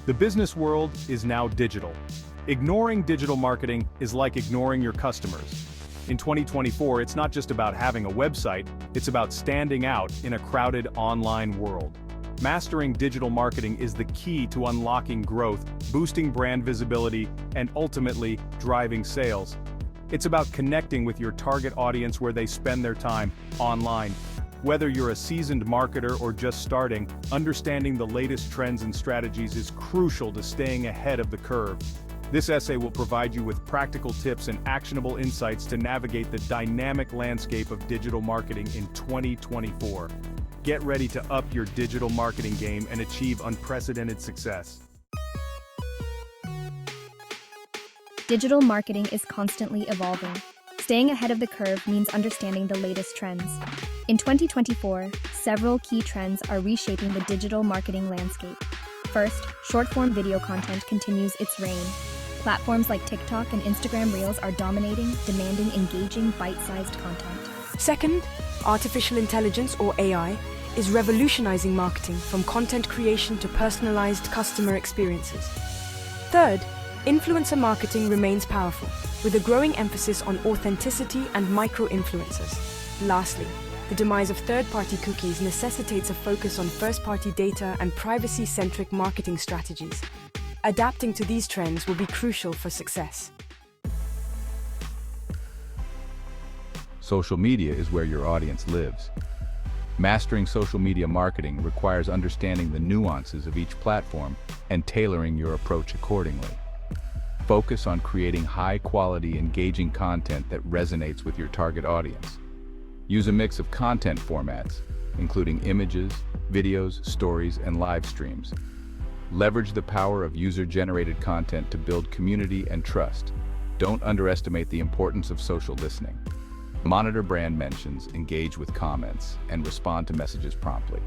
The business world is now digital. Ignoring digital marketing is like ignoring your customers. In 2024, it's not just about having a website, it's about standing out in a crowded online world. Mastering digital marketing is the key to unlocking growth, boosting brand visibility, and ultimately, driving sales. It's about connecting with your target audience where they spend their time, online. Whether you're a seasoned marketer or just starting, understanding the latest trends and strategies is crucial to staying ahead of the curve. This essay will provide you with practical tips and actionable insights to navigate the dynamic landscape of digital marketing in 2024. Get ready to up your digital marketing game and achieve unprecedented success. Digital marketing is constantly evolving. Staying ahead of the curve means understanding the latest trends. In 2024, several key trends are reshaping the digital marketing landscape. First, short-form video content continues its reign. Platforms like TikTok and Instagram Reels are dominating, demanding engaging, bite-sized content. Second, artificial intelligence, or AI, is revolutionizing marketing from content creation to personalized customer experiences. Third, influencer marketing remains powerful, with a growing emphasis on authenticity and micro-influencers. Lastly, the demise of third-party cookies necessitates a focus on first-party data and privacy-centric marketing strategies. Adapting to these trends will be crucial for success. Social media is where your audience lives. Mastering social media marketing requires understanding the nuances of each platform and tailoring your approach accordingly. Focus on creating high-quality, engaging content that resonates with your target audience. Use a mix of content formats, including images, videos, stories, and live streams. Leverage the power of user-generated content to build community and trust. Don't underestimate the importance of social listening. Monitor brand mentions, engage with comments, and respond to messages promptly.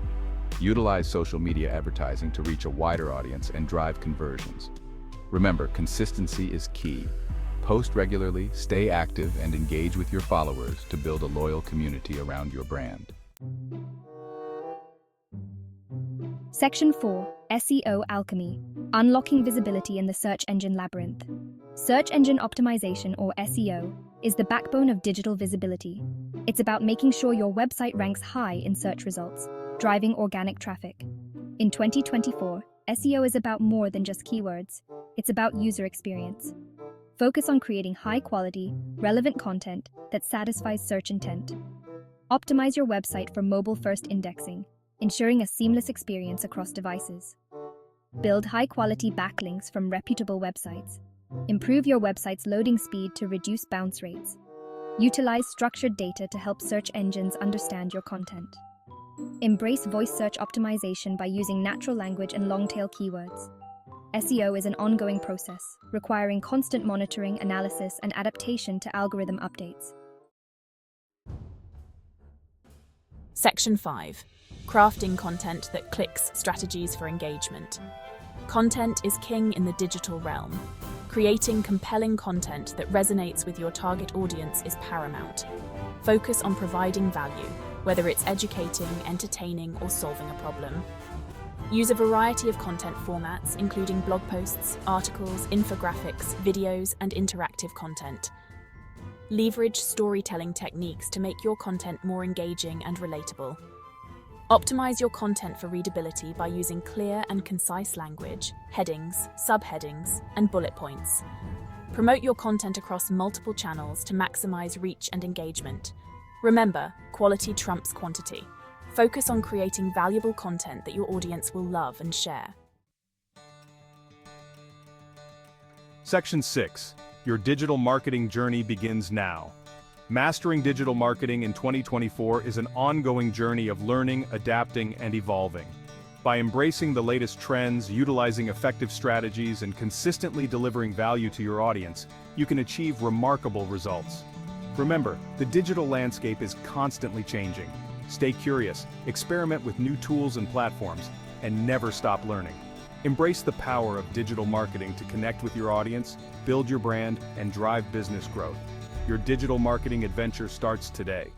Utilize social media advertising to reach a wider audience and drive conversions. Remember, consistency is key. Post regularly, stay active, and engage with your followers to build a loyal community around your brand. Section 4, SEO Alchemy, Unlocking Visibility in the Search Engine Labyrinth. Search engine optimization, or SEO, is the backbone of digital visibility. It's about making sure your website ranks high in search results, driving organic traffic. In 2024, SEO is about more than just keywords. It's about user experience. Focus on creating high-quality, relevant content that satisfies search intent. Optimize your website for mobile-first indexing, ensuring a seamless experience across devices. Build high-quality backlinks from reputable websites. Improve your website's loading speed to reduce bounce rates. Utilize structured data to help search engines understand your content. Embrace voice search optimization by using natural language and long-tail keywords. SEO is an ongoing process, requiring constant monitoring, analysis, and adaptation to algorithm updates. Section 5. Crafting content that clicks, strategies for engagement. Content is king in the digital realm. Creating compelling content that resonates with your target audience is paramount. Focus on providing value, whether it's educating, entertaining, or solving a problem. Use a variety of content formats, including blog posts, articles, infographics, videos, and interactive content. Leverage storytelling techniques to make your content more engaging and relatable. Optimize your content for readability by using clear and concise language, headings, subheadings, and bullet points. Promote your content across multiple channels to maximize reach and engagement. Remember, quality trumps quantity. Focus on creating valuable content that your audience will love and share. Section 6. Your digital marketing journey begins now. Mastering digital marketing in 2024 is an ongoing journey of learning, adapting, and evolving. By embracing the latest trends, utilizing effective strategies, and consistently delivering value to your audience, you can achieve remarkable results. Remember, the digital landscape is constantly changing. Stay curious, experiment with new tools and platforms, and never stop learning. Embrace the power of digital marketing to connect with your audience, build your brand, and drive business growth. Your digital marketing adventure starts today.